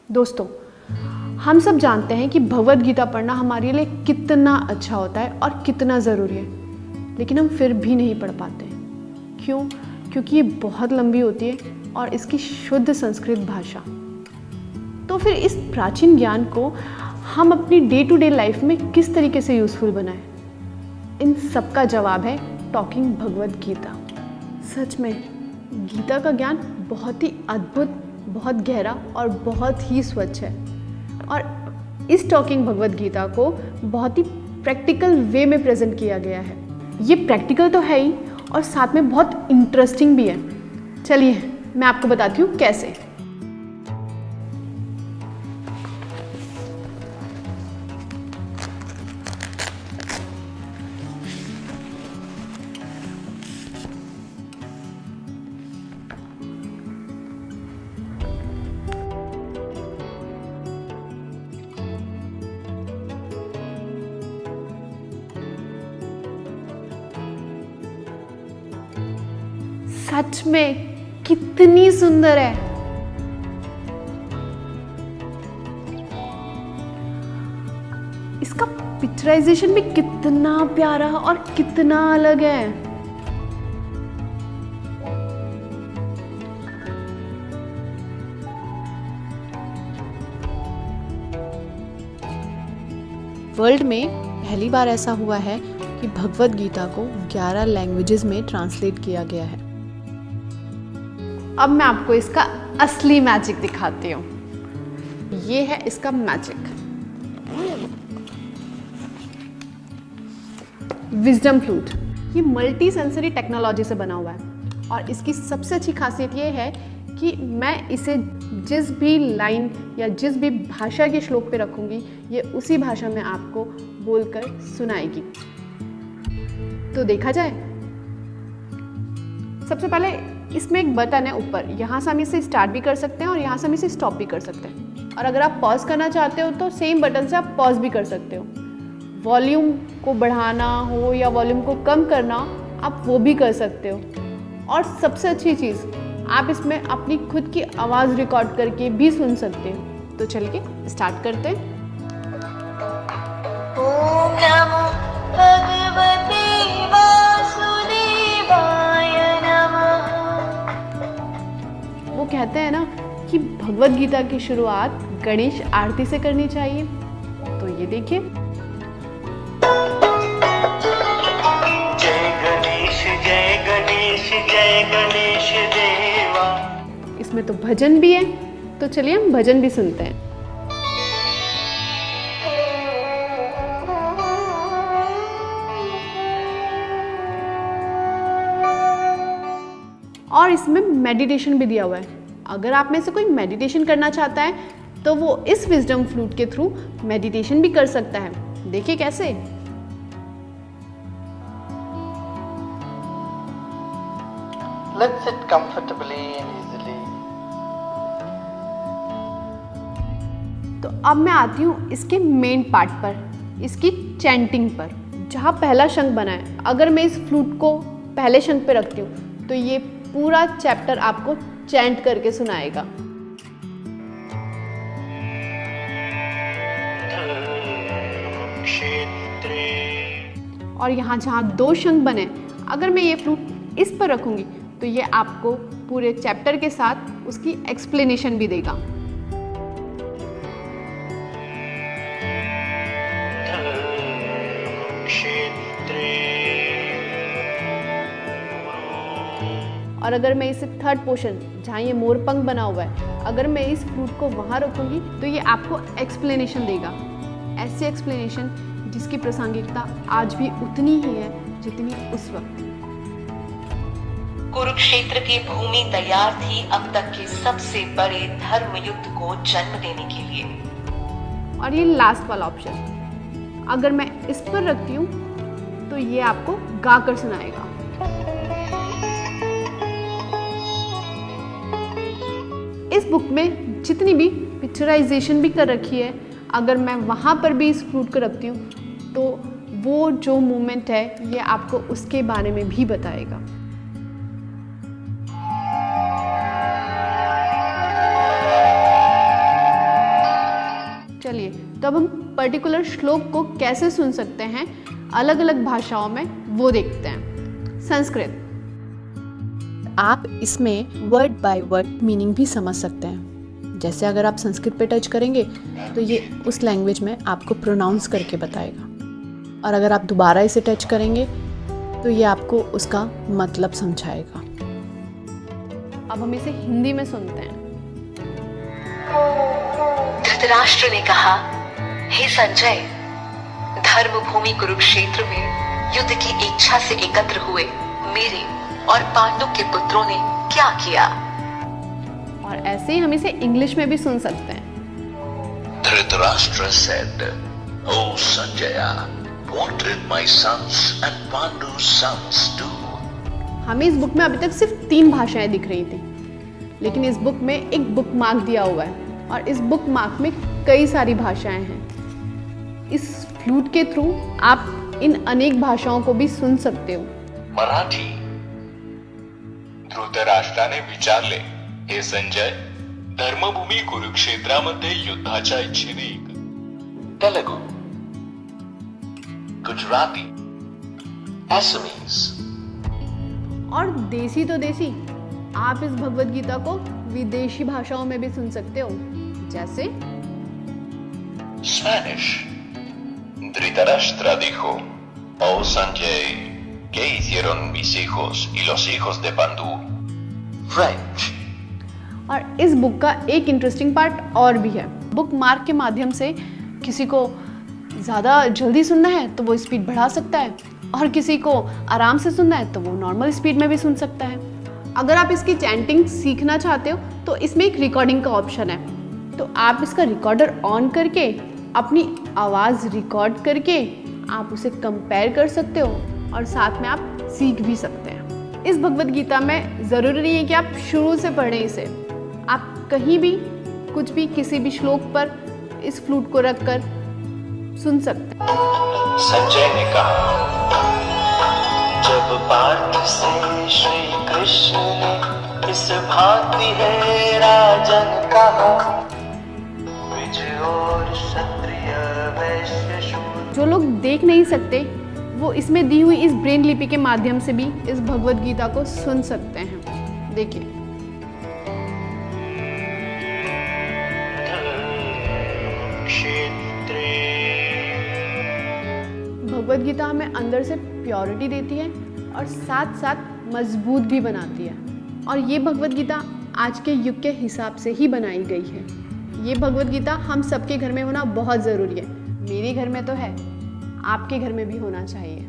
दोस्तों, हम सब जानते हैं कि भगवद गीता पढ़ना हमारे लिए कितना अच्छा होता है और कितना ज़रूरी है, लेकिन हम फिर भी नहीं पढ़ पाते हैं। क्यों? क्योंकि ये बहुत लंबी होती है और इसकी शुद्ध संस्कृत भाषा। तो फिर इस प्राचीन ज्ञान को हम अपनी डे टू डे लाइफ में किस तरीके से यूज़फुल बनाएं? इन सब का जवाब है टॉकिंग भगवद गीता। सच में गीता का ज्ञान बहुत ही अद्भुत, बहुत गहरा और बहुत ही स्वच्छ है, और इस टॉकिंग भगवद गीता को बहुत ही प्रैक्टिकल वे में प्रेजेंट किया गया है। ये प्रैक्टिकल तो है ही और साथ में बहुत इंटरेस्टिंग भी है। चलिए मैं आपको बताती हूँ कैसे। सच में कितनी सुंदर है। इसका पिक्चराइजेशन भी कितना प्यारा और कितना अलग है। वर्ल्ड में पहली बार ऐसा हुआ है कि भगवद गीता को 11 लैंग्वेजेस में ट्रांसलेट किया गया है। अब मैं आपको इसका असली मैजिक दिखाती हूँ। ये है इसका मैजिक, विजडम फ्लूट। ये मल्टी सेंसरी टेक्नोलॉजी से बना हुआ है और इसकी सबसे अच्छी खासियत ये है कि मैं इसे जिस भी लाइन या जिस भी भाषा के श्लोक पे रखूँगी, ये उसी भाषा में आपको बोलकर सुनाएगी। तो देखा जाए, सबसे पहले इसमें एक बटन है ऊपर, यहाँ से हम इसे स्टार्ट भी कर सकते हैं और यहाँ से हम इसे स्टॉप भी कर सकते हैं। और अगर आप पॉज करना चाहते हो तो सेम बटन से आप पॉज भी कर सकते हो। वॉल्यूम को बढ़ाना हो या वॉल्यूम को कम करना, आप वो भी कर सकते हो। और सबसे अच्छी चीज़, आप इसमें अपनी खुद की आवाज़ रिकॉर्ड करके भी सुन सकते हो। तो चलिए स्टार्ट करते हैं। ओम नमो भगवते वासुदेवाय नमः। वो कहते हैं ना कि भगवद गीता की शुरुआत गणेश आरती से करनी चाहिए। तो ये देखिए, जय गणेश जय गणेश जय गणेश देवा। इसमें तो भजन भी है, तो चलिए हम भजन भी सुनते हैं। और इसमें मेडिटेशन भी दिया हुआ है। अगर आप में से कोई मेडिटेशन करना चाहता है तो वो इस विजडम फ्लूट के थ्रू मेडिटेशन भी कर सकता है। देखिए कैसे। Let's sit comfortably and easily. तो अब मैं आती हूँ इसके मेन पार्ट पर, इसकी चैंटिंग पर, जहाँ पहला शंख बना है। अगर मैं इस फ्लूट को पहले शंख पे रखती हूँ तो ये पूरा चैप्टर आपको चैंट करके सुनाएगा। और यहाँ जहाँ 2 शंख बने, अगर मैं ये फ्लूट इस पर रखूँगी तो ये आपको पूरे चैप्टर के साथ उसकी एक्सप्लेनेशन भी देगा। और अगर मैं इसे थर्ड पोर्शन, जहाँ ये मोरपंख बना हुआ है, अगर मैं इस फ्लूट को वहाँ रखूँगी तो ये आपको एक्सप्लेनेशन देगा। ऐसी एक्सप्लेनेशन जिसकी प्रासंगिकता आज भी उतनी ही है जितनी उस वक्त। कुरुक्षेत्र की भूमि तैयार थी अब तक के सबसे बड़े धर्म युद्ध को जन्म देने के लिए। और ये लास्ट वाला ऑप्शन, अगर मैं इस पर रखती हूँ तो ये आपको गाकर सुनाएगा। इस बुक में जितनी भी पिक्चराइजेशन भी कर रखी है, अगर मैं वहाँ पर भी इस फ्लूट को रखती हूँ तो वो जो मोमेंट है ये आपको उसके बारे में भी बताएगा। चलिए, तो अब हम पर्टिकुलर श्लोक को कैसे सुन सकते हैं अलग अलग भाषाओं में, वो देखते हैं। संस्कृत, आप इसमें वर्ड बाय वर्ड मीनिंग भी समझ सकते हैं। जैसे अगर आप संस्कृत पे टच करेंगे तो ये उस लैंग्वेज में आपको प्रोनाउंस करके बताएगा, और अगर आप दोबारा इसे टच करेंगे तो ये आपको उसका मतलब समझाएगा। अब हम इसे हिंदी में सुनते हैं। धृतराष्ट्र ने कहा, हे संजय, धर्मभूमि कुरुक्षेत्र में युद्ध की इच्छा से एकत्र हुए मेरे और पांडु के पुत्रों ने क्या किया। और ऐसे ही हम इसे इंग्लिश में भी सुन सकते हैं। Dhritarashtra said, "O Sanjaya, what did my sons and Pandu's sons do?" हमें इस बुक में अभी तक सिर्फ 3 भाषाएं दिख रही थी, लेकिन इस बुक में एक बुक मार्क दिया हुआ है और इस बुक मार्क में कई सारी भाषाएं हैं। इस फ्लूट के थ्रू आप इन अनेक भाषाओं को भी सुन सकते हो। मराठी, धृतराष्ट्राने विचारले, हे संजय, धर्मभूमी कुरुक्षेत्रामध्ये युद्धाच्या इच्छेने Telugu, Gujarati, Assamese. और देसी तो देसी, आप इस भगवद गीता को विदेशी भाषाओं में भी सुन सकते हो, जैसे Spanish. Dhritarashtra dijo, "Oh Sanjay, ¿qué hicieron mis hijos y los hijos de Pandu?" French. और इस बुक का एक इंटरेस्टिंग पार्ट और भी है। बुक मार्क के माध्यम से किसी को ज़्यादा जल्दी सुनना है तो वो स्पीड बढ़ा सकता है, और किसी को आराम से सुनना है तो वो नॉर्मल स्पीड में भी सुन सकता है। अगर आप इसकी चैंटिंग सीखना चाहते हो तो इसमें एक रिकॉर्डिंग का ऑप्शन है, तो आप इसका रिकॉर्डर ऑन करके अपनी आवाज़ रिकॉर्ड करके आप उसे कंपेयर कर सकते हो और साथ में आप सीख भी सकते हैं। इस भगवद गीता में ज़रूरी नहीं है कि आप शुरू से पढ़ें इसे, आप कहीं भी कुछ भी किसी भी श्लोक पर इस फ्लूट को रख कर सुन सकते हैं। संजय ने कहा, जब पार्थ से श्री कृष्ण ने इस भांति है राजन कहा, द्विज और क्षत्रिय वैश्य शूद्र। जो लोग देख नहीं सकते वो इसमें दी हुई इस ब्रेन लिपि के माध्यम से भी इस भगवद गीता को सुन सकते हैं। देखिए, भगवद गीता हमें अंदर से प्योरिटी देती है और साथ साथ मजबूत भी बनाती है, और ये भगवद गीता आज के युग के हिसाब से ही बनाई गई है। ये भगवद गीता हम सबके घर में होना बहुत ज़रूरी है। मेरे घर में तो है, आपके घर में भी होना चाहिए।